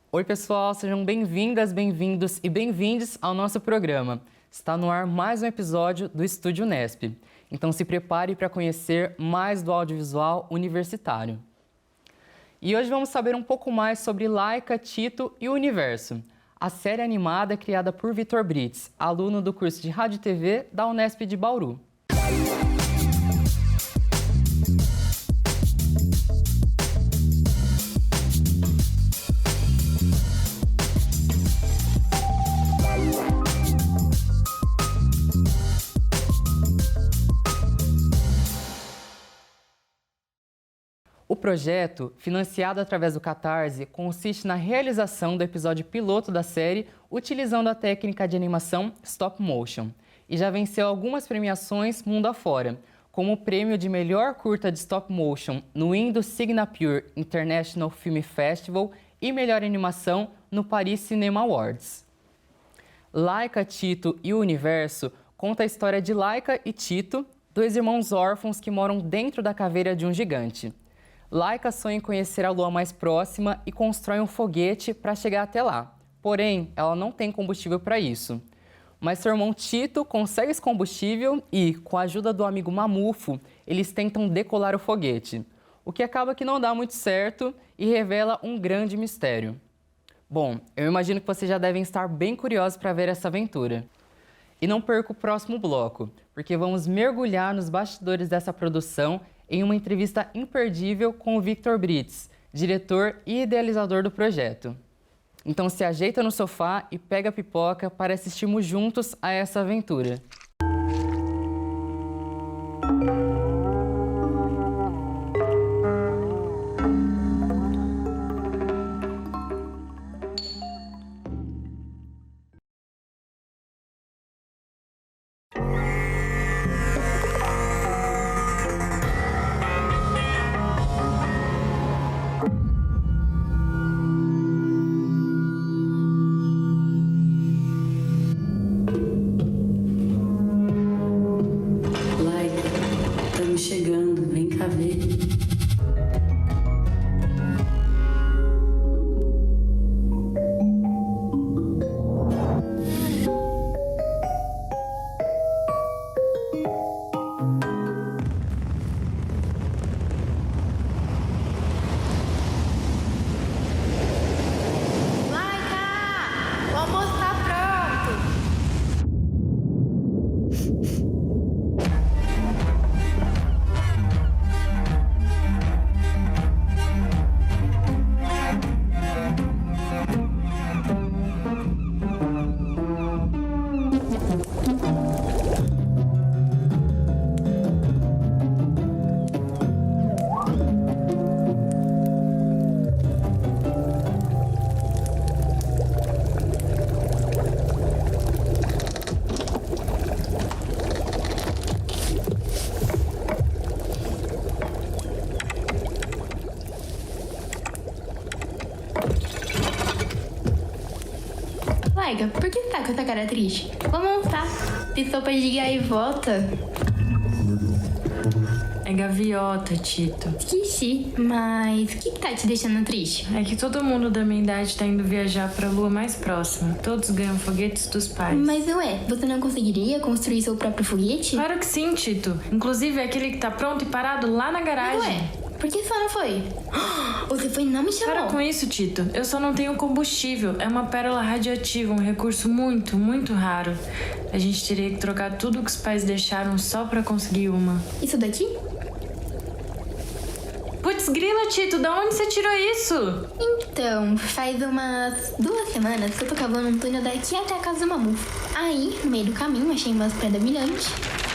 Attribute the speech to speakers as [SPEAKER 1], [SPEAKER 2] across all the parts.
[SPEAKER 1] Oi, pessoal, sejam bem-vindas, bem-vindos e bem-vindes ao nosso programa. Está no ar mais um episódio do Estúdio Unesp. Então se prepare para conhecer mais do audiovisual universitário. E hoje vamos saber um pouco mais sobre Laika, Tito e o Universo, a série animada criada por Vitor Brits, aluno do curso de Rádio e TV da Unesp de Bauru. O projeto, financiado através do Catarse, consiste na realização do episódio piloto da série utilizando a técnica de animação stop motion e já venceu algumas premiações mundo afora, como o prêmio de melhor curta de stop motion no Indo Singapore International Film Festival e melhor animação no Paris Cinema Awards. Laika, Tito e o Universo conta a história de Laika e Tito, dois irmãos órfãos que moram dentro da caveira de um gigante. Laika sonha em conhecer a lua mais próxima e constrói um foguete para chegar até lá. Porém, ela não tem combustível para isso. Mas seu irmão Tito consegue esse combustível e, com a ajuda do amigo Mamufo, eles tentam decolar o foguete. O que acaba que não dá muito certo e revela um grande mistério. Bom, eu imagino que vocês já devem estar bem curiosos para ver essa aventura. E não perca o próximo bloco, porque vamos mergulhar nos bastidores dessa produção em uma entrevista imperdível com o Vitor Brits, diretor e idealizador do projeto. Então se ajeita no sofá e pega a pipoca para assistirmos juntos a essa aventura.
[SPEAKER 2] Chegando, vem cá ver.
[SPEAKER 3] Laika, por que tá com essa cara triste? Vamos montar. Se sopa de gaivota.
[SPEAKER 4] É gaviota, Tito.
[SPEAKER 3] Esqueci, mas o que tá te deixando triste?
[SPEAKER 4] É que todo mundo da minha idade tá indo viajar pra lua mais próxima. Todos ganham foguetes dos pais.
[SPEAKER 3] Mas ué, você não conseguiria construir seu próprio foguete?
[SPEAKER 4] Claro que sim, Tito. Inclusive é aquele que tá pronto e parado lá na garagem.
[SPEAKER 3] Ué, por que só não foi? Você foi e não me chamou.
[SPEAKER 4] Para com isso, Tito. Eu só não tenho combustível. É uma pérola radioativa, um recurso muito, muito raro. A gente teria que trocar tudo que os pais deixaram só pra conseguir uma.
[SPEAKER 3] Isso daqui?
[SPEAKER 4] Putz grila, Tito, da onde você tirou isso?
[SPEAKER 3] Então, faz umas 2 semanas que eu tô cavando um túnel daqui até a casa do Mamufo. Aí, no meio do caminho, achei umas pedras brilhantes.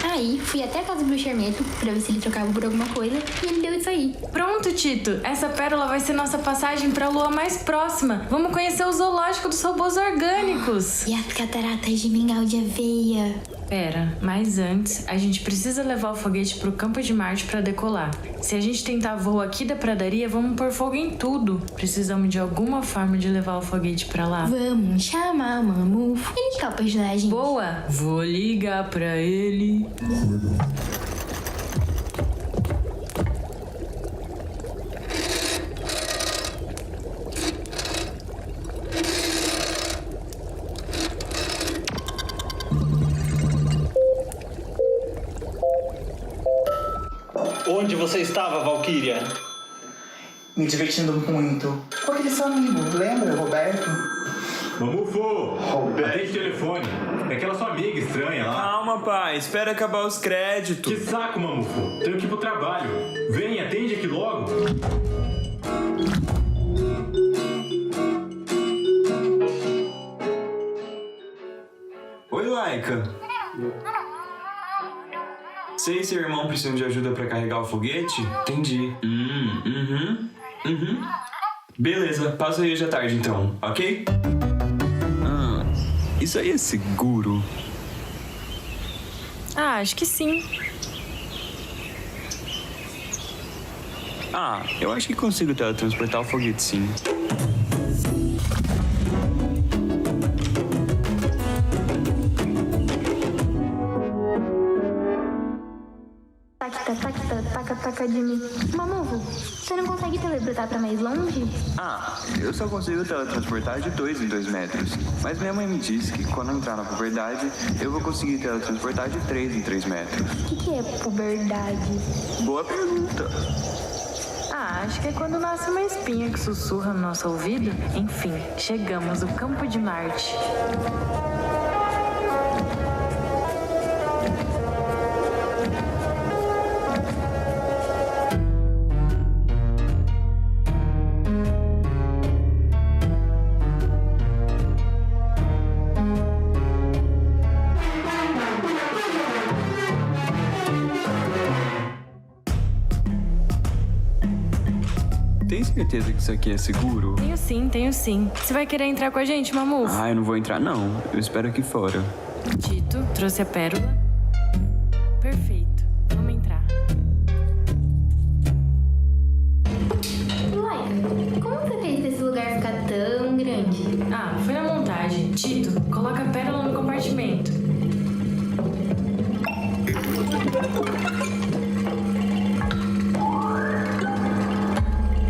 [SPEAKER 3] Aí, fui até a casa do Bruxermeto pra ver se ele trocava por alguma coisa e ele deu isso aí.
[SPEAKER 4] Pronto, Tito. Essa pérola vai ser nossa passagem pra lua mais próxima. Vamos conhecer o zoológico dos robôs orgânicos.
[SPEAKER 3] E as cataratas de mingau de aveia.
[SPEAKER 4] Pera, mas antes, a gente precisa levar o foguete pro campo de Marte pra decolar. Se a gente tentar voo aqui da pradaria, vamos pôr fogo em tudo. Precisamos de alguma forma de levar o foguete pra lá.
[SPEAKER 3] Vamos chamar o Mamufo. Ele topa ajudar a gente.
[SPEAKER 4] Boa! Vou ligar pra ele.
[SPEAKER 5] Onde você estava, Valkyria?
[SPEAKER 6] Me divertindo muito. Com aquele seu amigo, lembra, Roberto?
[SPEAKER 7] Mamufo! Atende o telefone. É aquela sua amiga estranha lá.
[SPEAKER 8] Calma, pai. Espera acabar os créditos.
[SPEAKER 7] Que saco, Mamufo. Tenho que ir pro trabalho. Vem, atende aqui logo.
[SPEAKER 8] Oi, Laika. Sei se seu irmão precisa de ajuda pra carregar o foguete? Entendi. Beleza, passa aí hoje à tarde então, ok? Isso aí é seguro?
[SPEAKER 4] Ah, acho que sim.
[SPEAKER 8] Eu acho que consigo teletransportar o foguete, sim.
[SPEAKER 3] Taca de mim. Mamuvo, você não consegue teleportar pra mais longe?
[SPEAKER 8] Eu só consigo teletransportar de 2 em 2 metros. Mas minha mãe me disse que quando eu entrar na puberdade, eu vou conseguir teletransportar de 3 em 3 metros.
[SPEAKER 3] O que é puberdade?
[SPEAKER 8] Boa pergunta.
[SPEAKER 4] Acho que é quando nasce uma espinha que sussurra no nosso ouvido. Enfim, chegamos ao campo de Marte.
[SPEAKER 8] Tem certeza que isso aqui é seguro?
[SPEAKER 4] Tenho sim. Você vai querer entrar com a gente, Mamufo?
[SPEAKER 8] Eu não vou entrar não. Eu espero aqui fora.
[SPEAKER 4] Tito, trouxe a pérola. Perfeito. Vamos entrar.
[SPEAKER 3] Laika, como você fez esse lugar ficar tão grande?
[SPEAKER 4] Foi na montagem. Tito, coloca a pérola no compartimento.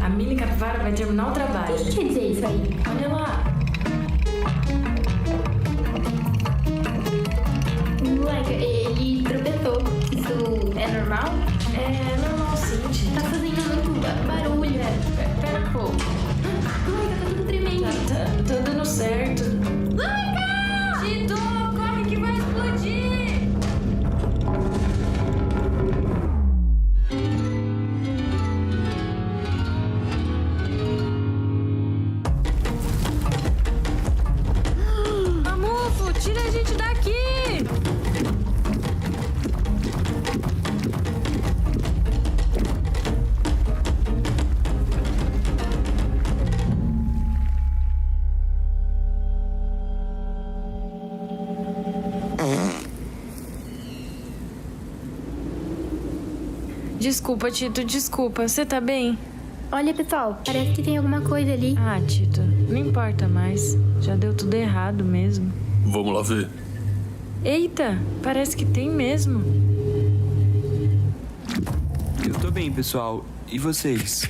[SPEAKER 4] A mini capivara vai terminar o trabalho.
[SPEAKER 3] O que quer dizer isso aí?
[SPEAKER 4] Olha lá.
[SPEAKER 3] Laika, ele tropeçou. Isso é normal?
[SPEAKER 4] É normal sim, Tito.
[SPEAKER 3] Tá fazendo muito barulho.
[SPEAKER 4] Pera um pouco.
[SPEAKER 3] Laika, tá tudo tremendo.
[SPEAKER 4] Tá dando certo.
[SPEAKER 3] Laika!
[SPEAKER 4] Tito, corre que vai explodir! Mamufo, tira a gente daqui! Desculpa, Tito, desculpa. Você tá bem?
[SPEAKER 3] Olha, pessoal, parece que tem alguma coisa ali.
[SPEAKER 4] Tito, não importa mais. Já deu tudo errado mesmo.
[SPEAKER 9] Vamos lá ver.
[SPEAKER 4] Eita, parece que tem mesmo.
[SPEAKER 8] Eu tô bem, pessoal. E vocês?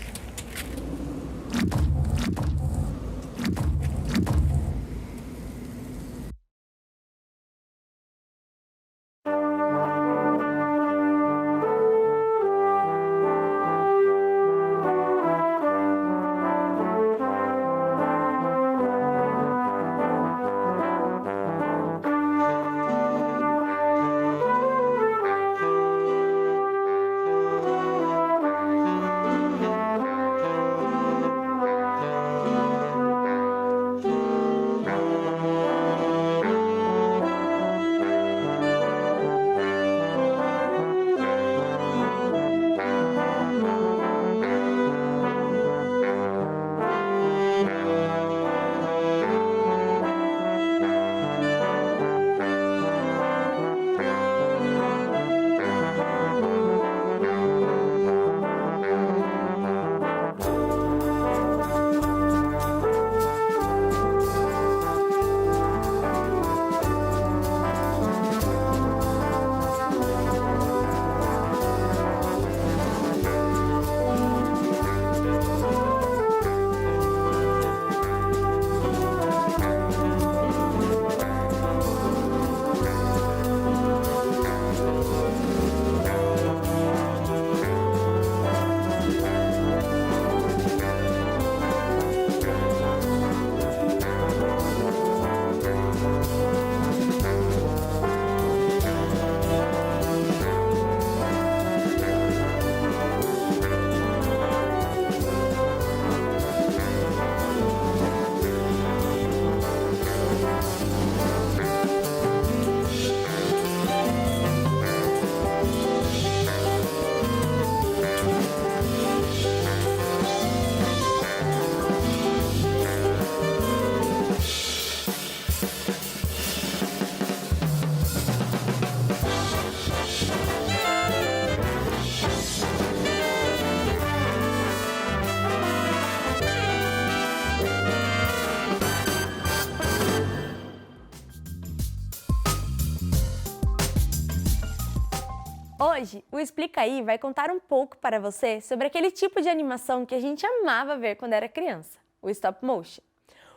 [SPEAKER 9] Hoje, o Explica Aí vai contar um pouco para você sobre aquele tipo de animação que a gente amava ver quando era criança, o stop motion.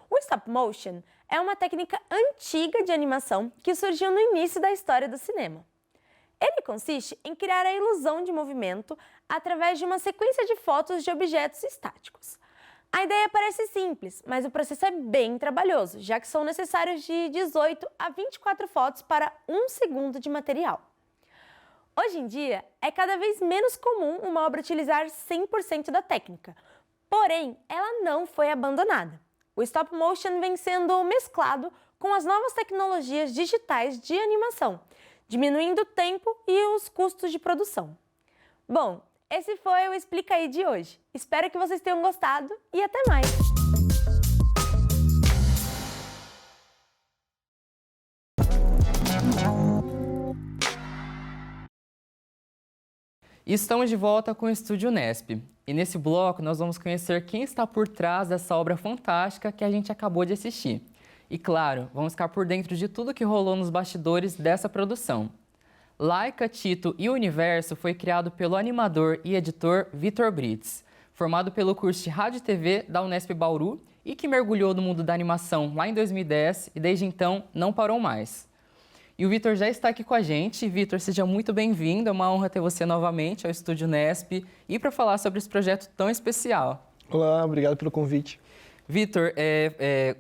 [SPEAKER 9] O stop motion é uma técnica antiga de animação que surgiu no início da história do cinema. Ele consiste em criar a ilusão de movimento através de uma sequência de fotos de objetos estáticos. A ideia parece simples, mas o processo é bem trabalhoso, já que são necessários de 18 a 24 fotos para 1 segundo de material. Hoje em dia, é cada vez menos comum uma obra utilizar 100% da técnica, porém, ela não foi abandonada. O stop motion vem sendo mesclado com as novas tecnologias digitais de animação, diminuindo o tempo e os custos de produção. Bom, esse foi o Explica Aí de hoje. Espero que vocês tenham gostado e até mais!
[SPEAKER 1] Estamos de volta com o Estúdio Unesp. E nesse bloco nós vamos conhecer quem está por trás dessa obra fantástica que a gente acabou de assistir. E claro, vamos ficar por dentro de tudo que rolou nos bastidores dessa produção. Laika, Tito e o Universo foi criado pelo animador e editor Vitor Brits, formado pelo curso de Rádio e TV da Unesp Bauru e que mergulhou no mundo da animação lá em 2010 e desde então não parou mais. E o Vitor já está aqui com a gente. Vitor, seja muito bem-vindo. É uma honra ter você novamente ao Estúdio Unesp e para falar sobre esse projeto tão especial.
[SPEAKER 10] Olá, obrigado pelo convite.
[SPEAKER 1] Vitor,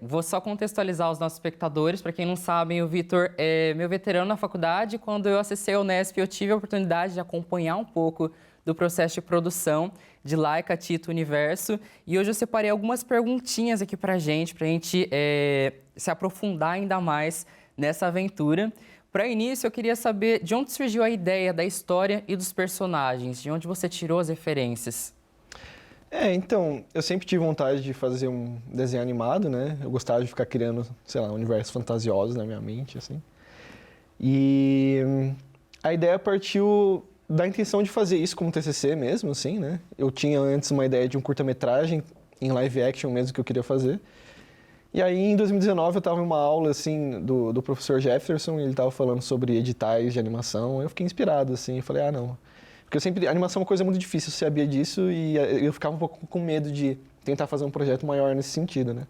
[SPEAKER 1] vou só contextualizar os nossos espectadores. Para quem não sabe, o Vitor é meu veterano na faculdade. Quando eu acessei a Unesp, eu tive a oportunidade de acompanhar um pouco do processo de produção de Laika, Tito, Universo. E hoje eu separei algumas perguntinhas aqui para a gente se aprofundar ainda mais nessa aventura. Para início, eu queria saber de onde surgiu a ideia da história e dos personagens, de onde você tirou as referências.
[SPEAKER 10] Então, eu sempre tive vontade de fazer um desenho animado, né? Eu gostava de ficar criando, sei lá, universos fantasiosos na minha mente, assim. E a ideia partiu da intenção de fazer isso como TCC mesmo, assim, né? Eu tinha antes uma ideia de um curta-metragem em live action mesmo que eu queria fazer. E aí, em 2019, eu estava em uma aula, assim, do professor Jefferson, e ele estava falando sobre editais de animação. Eu fiquei inspirado, assim, e falei, não. Porque animação é uma coisa muito difícil, eu sabia disso, e eu ficava um pouco com medo de tentar fazer um projeto maior nesse sentido, né?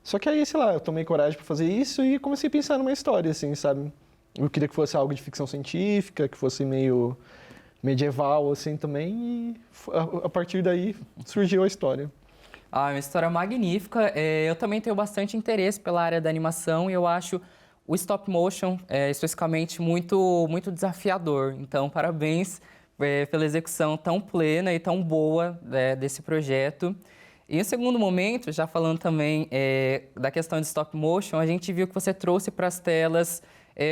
[SPEAKER 10] Só que aí, sei lá, eu tomei coragem para fazer isso e comecei a pensar numa história, assim, sabe? Eu queria que fosse algo de ficção científica, que fosse meio medieval, assim, também, e a partir daí surgiu a história.
[SPEAKER 1] Uma história magnífica. Eu também tenho bastante interesse pela área da animação e eu acho o stop motion, especificamente, muito, muito desafiador. Então, parabéns pela execução tão plena e tão boa desse projeto. E em segundo momento, já falando também da questão de stop motion, a gente viu que você trouxe para as telas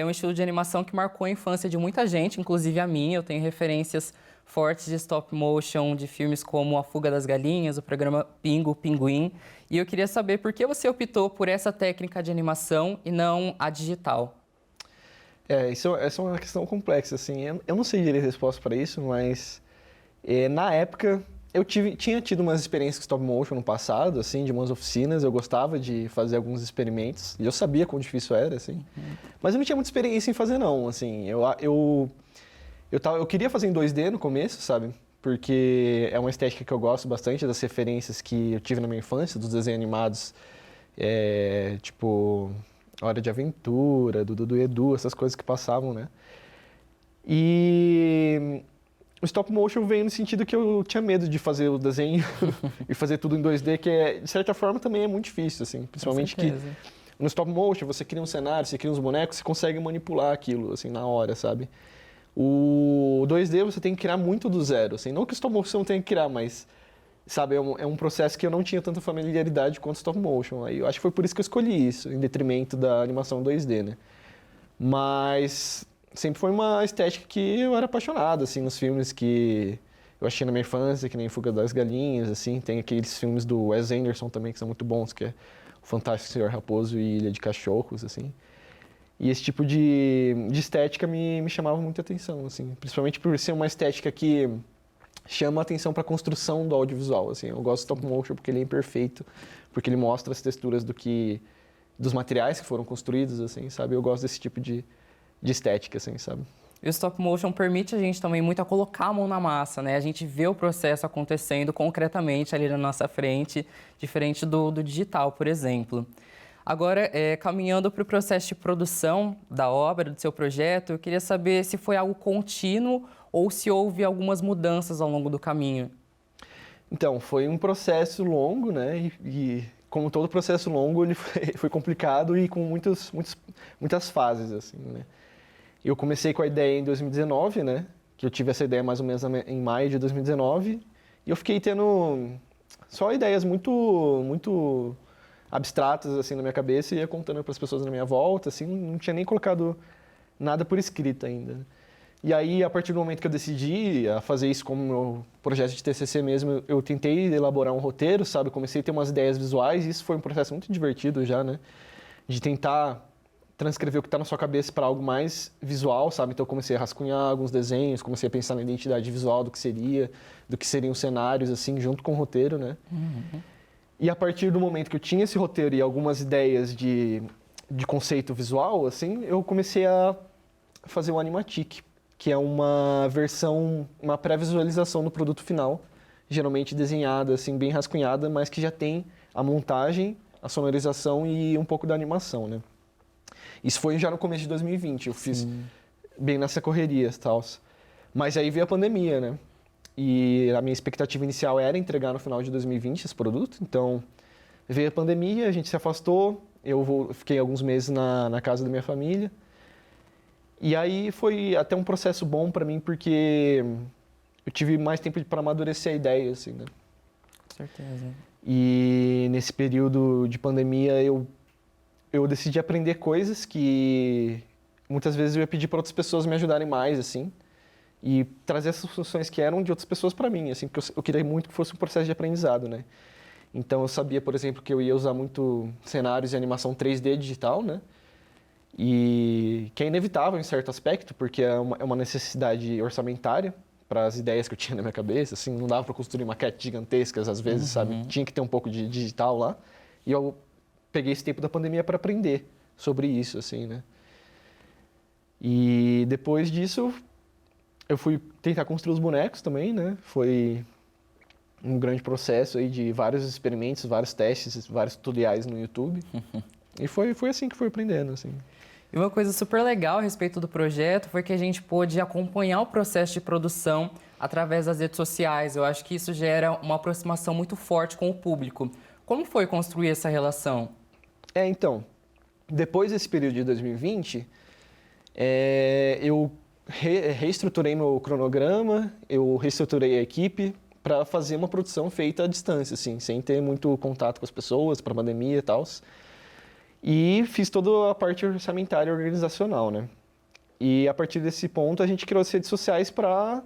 [SPEAKER 1] um estilo de animação que marcou a infância de muita gente, inclusive a minha. Eu tenho referências fortes de stop motion de filmes como A Fuga das Galinhas, o programa Pingo, Pinguim. E eu queria saber por que você optou por essa técnica de animação e não a digital.
[SPEAKER 10] Essa é uma questão complexa, assim. Eu não sei direito a resposta para isso, mas na época eu tinha tido umas experiências com stop motion no passado, assim, de umas oficinas. Eu gostava de fazer alguns experimentos e eu sabia quão difícil era, assim. Mas eu não tinha muita experiência em fazer, não, assim. Eu queria fazer em 2D no começo, sabe? Porque é uma estética que eu gosto bastante, das referências que eu tive na minha infância, dos desenhos animados, tipo Hora de Aventura, do Dudu e Edu, essas coisas que passavam, né? E o stop motion veio no sentido que eu tinha medo de fazer o desenho e fazer tudo em 2D, que de certa forma também é muito difícil, assim. Principalmente que no stop motion você cria um cenário, você cria uns bonecos, você consegue manipular aquilo, assim, na hora, sabe? O 2D você tem que criar muito do zero, assim. Não que o stop motion você não tenha que criar, mas, sabe, é um processo que eu não tinha tanta familiaridade quanto o stop motion. Aí eu acho que foi por isso que eu escolhi isso, em detrimento da animação 2D, né? Mas sempre foi uma estética que eu era apaixonado, assim, nos filmes que eu achei na minha infância, que nem Fuga das Galinhas, assim. Tem aqueles filmes do Wes Anderson também, que são muito bons, que é O Fantástico Senhor Raposo e Ilha de Cachorros, assim. E esse tipo de estética me chamava muita atenção, assim. Principalmente por ser uma estética que chama a atenção para a construção do audiovisual, assim. Eu gosto do stop motion porque ele é imperfeito, porque ele mostra as texturas dos materiais que foram construídos, assim, sabe? Eu gosto desse tipo de estética, assim, sabe?
[SPEAKER 1] E o stop motion permite a gente também muito a colocar a mão na massa, né? A gente vê o processo acontecendo concretamente ali na nossa frente, diferente do digital, por exemplo. Agora, caminhando para o processo de produção da obra, do seu projeto, eu queria saber se foi algo contínuo ou se houve algumas mudanças ao longo do caminho.
[SPEAKER 10] Então, foi um processo longo, né? E como todo processo longo, ele foi complicado e com muitas fases, assim, né? Eu comecei com a ideia em 2019, né? Que eu tive essa ideia mais ou menos em maio de 2019. E eu fiquei tendo só ideias muito abstratas, assim, na minha cabeça e ia contando para as pessoas na minha volta, assim, não tinha nem colocado nada por escrito ainda. E aí, a partir do momento que eu decidi a fazer isso como meu projeto de TCC mesmo, eu tentei elaborar um roteiro, sabe? Comecei a ter umas ideias visuais e isso foi um processo muito divertido já, né? De tentar transcrever o que está na sua cabeça para algo mais visual, sabe? Então, eu comecei a rascunhar alguns desenhos, comecei a pensar na identidade visual do que seriam os cenários, assim, junto com o roteiro, né? Uhum. E a partir do momento que eu tinha esse roteiro e algumas ideias de conceito visual, assim, eu comecei a fazer o Animatic, que é uma pré-visualização do produto final, geralmente desenhada, assim, bem rascunhada, mas que já tem a montagem, a sonorização e um pouco da animação, né? Isso foi já no começo de 2020, eu fiz bem nessa correria e tal. Mas aí veio a pandemia, né? E a minha expectativa inicial era entregar no final de 2020 esse produto, então veio a pandemia, a gente se afastou, eu fiquei alguns meses na casa da minha família. E aí foi até um processo bom para mim, porque eu tive mais tempo para amadurecer a ideia, assim, né?
[SPEAKER 1] Com certeza.
[SPEAKER 10] E nesse período de pandemia eu decidi aprender coisas que muitas vezes eu ia pedir para outras pessoas me ajudarem mais, assim, e trazer essas funções que eram de outras pessoas para mim, assim, porque eu queria muito que fosse um processo de aprendizado, né? Então eu sabia, por exemplo, que eu ia usar muito cenários e animação 3D digital, né? E que é inevitável em certo aspecto, porque é uma necessidade orçamentária para as ideias que eu tinha na minha cabeça, assim, não dava para construir maquetes gigantescas às vezes, sabe? Tinha que ter um pouco de digital lá. E eu peguei esse tempo da pandemia para aprender sobre isso, assim, né? E depois disso, eu fui tentar construir os bonecos também, né? Foi um grande processo aí de vários experimentos, vários testes, vários tutoriais no YouTube. E foi assim que fui aprendendo, assim.
[SPEAKER 1] E uma coisa super legal a respeito do projeto foi que a gente pôde acompanhar o processo de produção através das redes sociais. Eu acho que isso gera uma aproximação muito forte com o público. Como foi construir essa relação?
[SPEAKER 10] Então, depois desse período de 2020, eu reestruturei meu cronograma, eu reestruturei a equipe para fazer uma produção feita à distância, assim, sem ter muito contato com as pessoas, para a pandemia e tal. E fiz toda a parte orçamentária e organizacional, né? E a partir desse ponto a gente criou as redes sociais para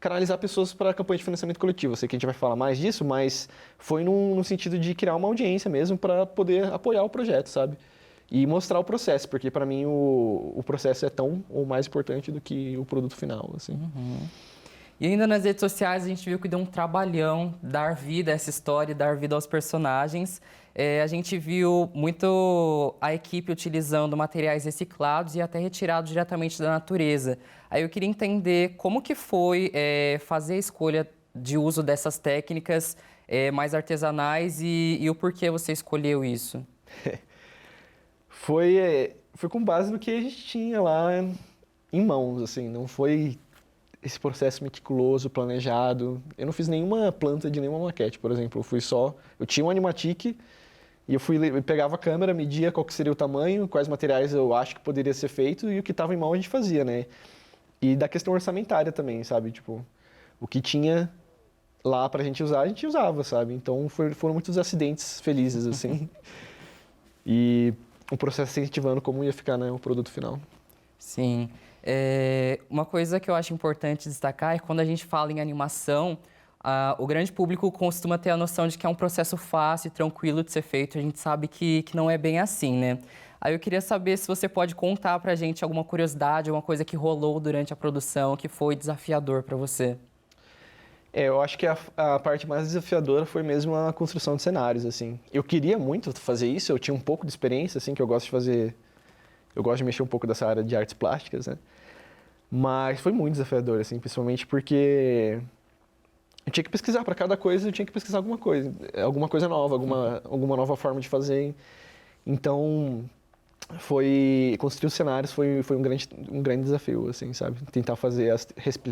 [SPEAKER 10] canalizar pessoas para a campanha de financiamento coletivo. Eu sei que a gente vai falar mais disso, mas foi no sentido de criar uma audiência mesmo para poder apoiar o projeto, sabe? E mostrar o processo, porque para mim o processo é tão ou mais importante do que o produto final, assim.
[SPEAKER 1] Uhum. E ainda nas redes sociais a gente viu que deu um trabalhão dar vida a essa história, dar vida aos personagens. A gente viu muito a equipe utilizando materiais reciclados e até retirados diretamente da natureza. Aí eu queria entender como que foi fazer a escolha de uso dessas técnicas mais artesanais e o porquê você escolheu isso.
[SPEAKER 10] Foi com base no que a gente tinha lá em mãos, assim, não foi esse processo meticuloso, planejado. Eu não fiz nenhuma planta de nenhuma maquete, por exemplo. Eu tinha um Animatic e eu pegava a câmera, media qual que seria o tamanho, quais materiais eu acho que poderia ser feito e o que estava em mão a gente fazia, né? E da questão orçamentária também, sabe? Tipo, o que tinha lá pra gente usar, a gente usava, sabe? Então foram muitos acidentes felizes, assim. E o processo incentivando como ia ficar, né, o produto final.
[SPEAKER 1] Sim. Uma coisa que eu acho importante destacar é que quando a gente fala em animação, o grande público costuma ter a noção de que é um processo fácil e tranquilo de ser feito. A gente sabe que não é bem assim, né? Aí eu queria saber se você pode contar pra gente alguma curiosidade, alguma coisa que rolou durante a produção que foi desafiador para você.
[SPEAKER 10] Eu acho que a parte mais desafiadora foi mesmo a construção de cenários, assim. Eu queria muito fazer isso, eu tinha um pouco de experiência, assim, que eu gosto de fazer. Eu gosto de mexer um pouco dessa área de artes plásticas, né? Mas foi muito desafiador, assim, principalmente porque eu tinha que pesquisar para cada coisa, eu tinha que pesquisar alguma coisa nova, alguma nova forma de fazer. Então, construir os cenários foi um grande desafio, assim, sabe? Tentar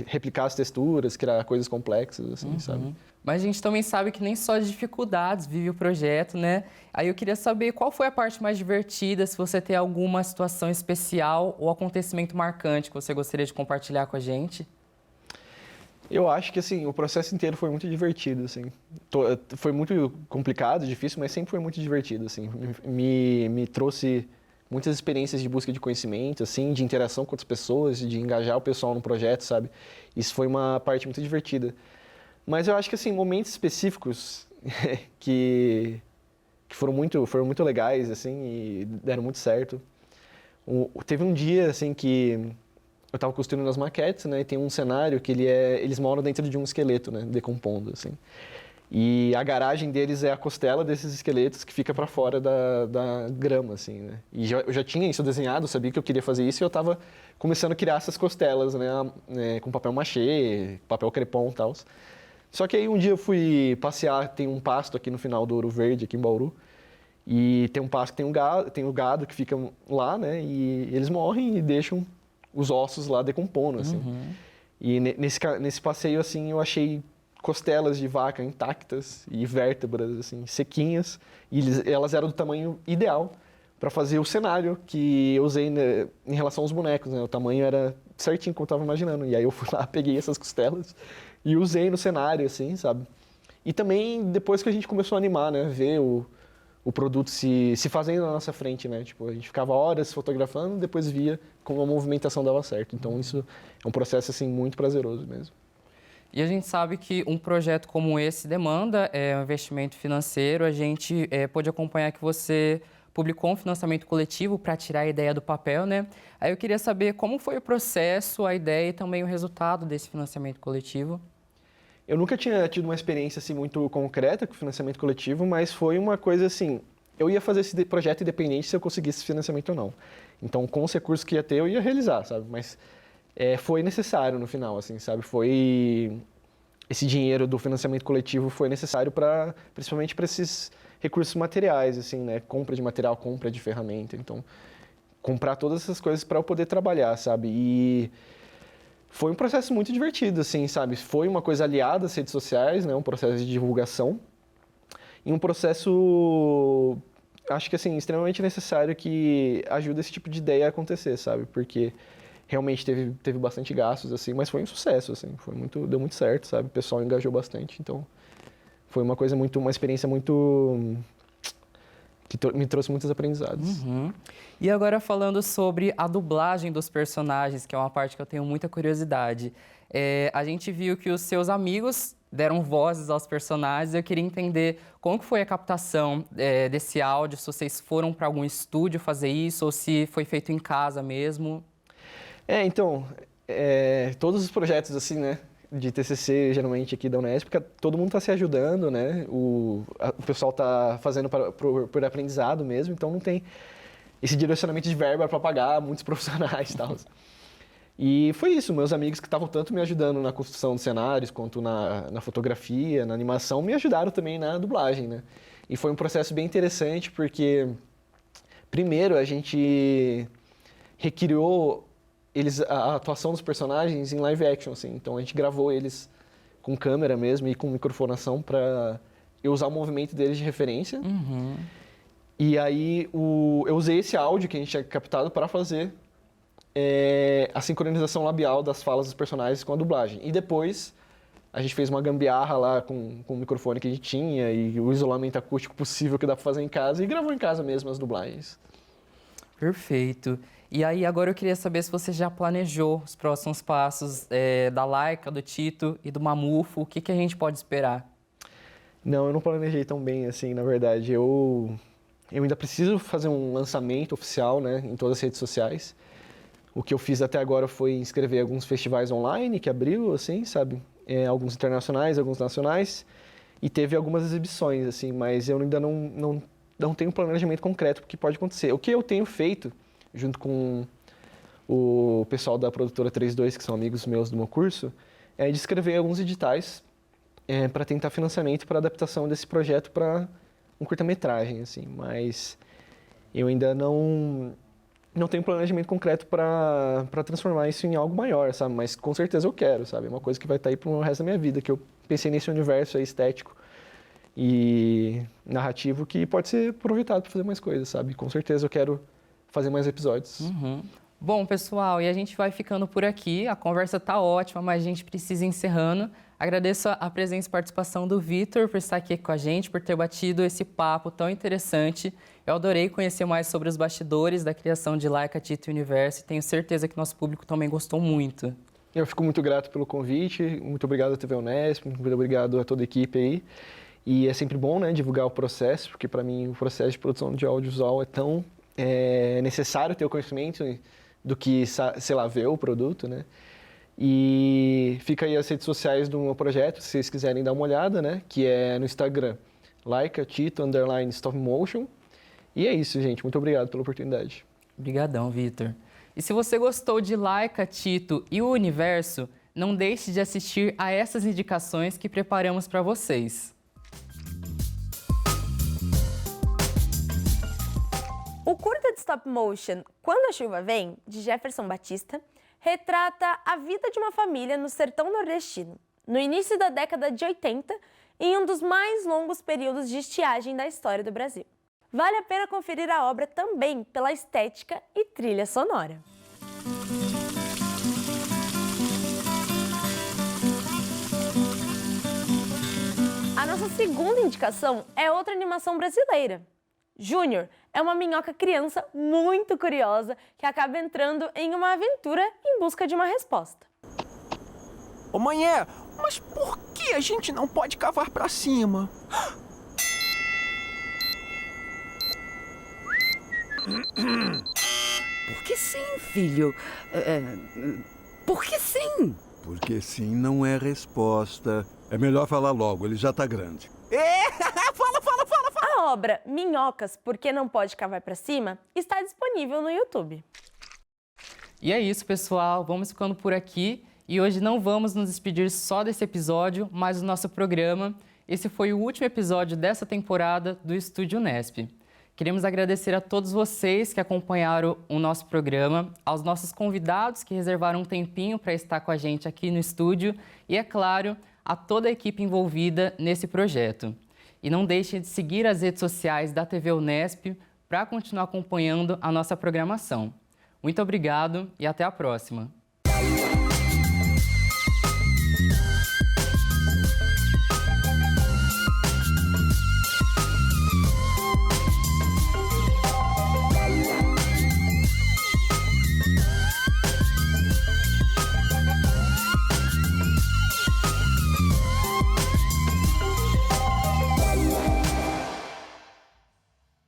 [SPEAKER 10] replicar as texturas, criar coisas complexas, assim, sabe?
[SPEAKER 1] Mas a gente também sabe que nem só de dificuldades vive o projeto, né? Aí eu queria saber qual foi a parte mais divertida, se você tem alguma situação especial ou acontecimento marcante que você gostaria de compartilhar com a gente.
[SPEAKER 10] Eu acho que, assim, o processo inteiro foi muito divertido, assim. Foi muito complicado, difícil, mas sempre foi muito divertido, assim. Me trouxe muitas experiências de busca de conhecimento, assim, de interação com outras pessoas, de engajar o pessoal no projeto, sabe? Isso foi uma parte muito divertida. Mas eu acho que, assim, momentos específicos que foram muito legais, assim, e deram muito certo. Teve um dia, assim, que eu estava construindo as maquetes, né, e tem um cenário que eles moram dentro de um esqueleto, né, decompondo, assim. E a garagem deles é a costela desses esqueletos que fica para fora da grama, assim, né. E eu já tinha isso desenhado, sabia que eu queria fazer isso e eu estava começando a criar essas costelas, né, com papel machê, papel crepom e tal. Só que aí um dia eu fui passear, tem um pasto aqui no final do Ouro Verde, aqui em Bauru, e tem um pasto que tem o gado que fica lá, né, e eles morrem e deixam os ossos lá decompondo, assim. E nesse passeio, assim, eu achei costelas de vaca intactas e vértebras, assim, sequinhas, e elas eram do tamanho ideal para fazer o cenário que eu usei, né, em relação aos bonecos, né, o tamanho era certinho como eu estava imaginando. E aí eu fui lá, peguei essas costelas e usei no cenário, assim, sabe? E também depois que a gente começou a animar, né, ver o produto se fazendo na nossa frente, né? Tipo, a gente ficava horas fotografando, depois via como a movimentação dava certo. Então, isso é um processo, assim, muito prazeroso mesmo.
[SPEAKER 1] E a gente sabe que um projeto como esse demanda um investimento financeiro. A gente pôde acompanhar que você publicou um financiamento coletivo para tirar a ideia do papel, né? Aí eu queria saber como foi o processo, a ideia e também o resultado desse financiamento coletivo.
[SPEAKER 10] Eu nunca tinha tido uma experiência assim muito concreta com financiamento coletivo, mas foi uma coisa assim, eu ia fazer esse projeto independente se eu conseguisse financiamento ou não. Então, com os recursos que ia ter, eu ia realizar, sabe? Mas foi necessário no final, assim, sabe? Esse dinheiro do financiamento coletivo foi necessário principalmente para esses recursos materiais, assim, né? Compra de material, compra de ferramenta. Então, comprar todas essas coisas para eu poder trabalhar, sabe? E foi um processo muito divertido, assim, sabe? Foi uma coisa aliada às redes sociais, né? Um processo de divulgação. E um processo, acho que, assim, extremamente necessário que ajude esse tipo de ideia a acontecer, sabe? Porque realmente teve bastante gastos, assim, mas foi um sucesso, assim. Deu muito certo, sabe? O pessoal engajou bastante, então foi uma experiência muito que me trouxe muitos aprendizados.
[SPEAKER 1] E agora falando sobre a dublagem dos personagens, que é uma parte que eu tenho muita curiosidade. A gente viu que os seus amigos deram vozes aos personagens. Eu queria entender como que foi a captação desse áudio, se vocês foram para algum estúdio fazer isso ou se foi feito em casa mesmo.
[SPEAKER 10] Então, todos os projetos assim, né, de TCC, geralmente aqui da Unesp, todo mundo está se ajudando, né? O pessoal está fazendo por aprendizado mesmo, então não tem esse direcionamento de verba para pagar muitos profissionais e tal. E foi isso, meus amigos que estavam tanto me ajudando na construção dos cenários, quanto na fotografia, na animação, me ajudaram também na dublagem, né? E foi um processo bem interessante, porque primeiro a gente recriou a atuação dos personagens em live action, assim. Então a gente gravou eles com câmera mesmo e com microfonação para eu usar o movimento deles de referência. E aí eu usei esse áudio que a gente tinha captado para fazer a sincronização labial das falas dos personagens com a dublagem. E depois a gente fez uma gambiarra lá com o microfone que a gente tinha e o isolamento acústico possível que dá para fazer em casa e gravou em casa mesmo as dublagens.
[SPEAKER 1] Perfeito. E aí, agora eu queria saber se você já planejou os próximos passos da Laika, do Tito e do Mamufo. O que a gente pode esperar?
[SPEAKER 10] Não, eu não planejei tão bem assim, na verdade. Eu ainda preciso fazer um lançamento oficial, né, em todas as redes sociais. O que eu fiz até agora foi inscrever alguns festivais online que abriu, assim, sabe? Alguns internacionais, alguns nacionais. E teve algumas exibições, assim, mas eu ainda não tenho um planejamento concreto do que pode acontecer. O que eu tenho feito junto com o pessoal da produtora 32, que são amigos meus do meu curso, de escrever alguns editais para tentar financiamento para adaptação desse projeto para um curta-metragem, assim, mas eu ainda não tenho planejamento concreto para transformar isso em algo maior, sabe? Mas com certeza eu quero, sabe? É uma coisa que vai estar aí pro resto da minha vida, que eu pensei nesse universo aí estético e narrativo que pode ser aproveitado para fazer mais coisas, sabe? Com certeza eu quero fazer mais episódios.
[SPEAKER 1] Bom, pessoal, e a gente vai ficando por aqui. A conversa tá ótima, mas a gente precisa ir encerrando. Agradeço a presença e participação do Vitor por estar aqui com a gente, por ter batido esse papo tão interessante. Eu adorei conhecer mais sobre os bastidores da criação de Laika Tito Universo e tenho certeza que nosso público também gostou muito.
[SPEAKER 10] Eu fico muito grato pelo convite, muito obrigado à TV Unesp, muito obrigado a toda a equipe aí. E é sempre bom, né, divulgar o processo, porque para mim o processo de produção de audiovisual é tão necessário ter o conhecimento do que, sei lá, ver o produto, né? E fica aí as redes sociais do meu projeto, se vocês quiserem dar uma olhada, né? Que é no Instagram, Laika Tito _Stop Motion. E é isso, gente. Muito obrigado pela oportunidade.
[SPEAKER 1] Obrigadão, Vitor. E se você gostou de Laika, Tito e o Universo, não deixe de assistir a essas indicações que preparamos para vocês.
[SPEAKER 9] O curta de stop motion Quando a Chuva Vem, de Jefferson Batista, retrata a vida de uma família no sertão nordestino, no início da década de 80, em um dos mais longos períodos de estiagem da história do Brasil. Vale a pena conferir a obra também pela estética e trilha sonora. A nossa segunda indicação é outra animação brasileira. Júnior é uma minhoca criança muito curiosa que acaba entrando em uma aventura em busca de uma resposta.
[SPEAKER 11] Ô Manhé, mas por que a gente não pode cavar pra cima?
[SPEAKER 12] Porque sim, filho. Porque sim.
[SPEAKER 13] Porque sim não é resposta. É melhor falar logo, ele já tá grande.
[SPEAKER 11] Fala!
[SPEAKER 9] A obra Minhocas, Por que Não Pode Cavar Pra Cima, está disponível no YouTube.
[SPEAKER 1] E é isso, pessoal. Vamos ficando por aqui. E hoje não vamos nos despedir só desse episódio, mas do nosso programa. Esse foi o último episódio dessa temporada do Estúdio Unesp. Queremos agradecer a todos vocês que acompanharam o nosso programa, aos nossos convidados que reservaram um tempinho para estar com a gente aqui no estúdio e, é claro, a toda a equipe envolvida nesse projeto. E não deixem de seguir as redes sociais da TV Unesp para continuar acompanhando a nossa programação. Muito obrigado e até a próxima!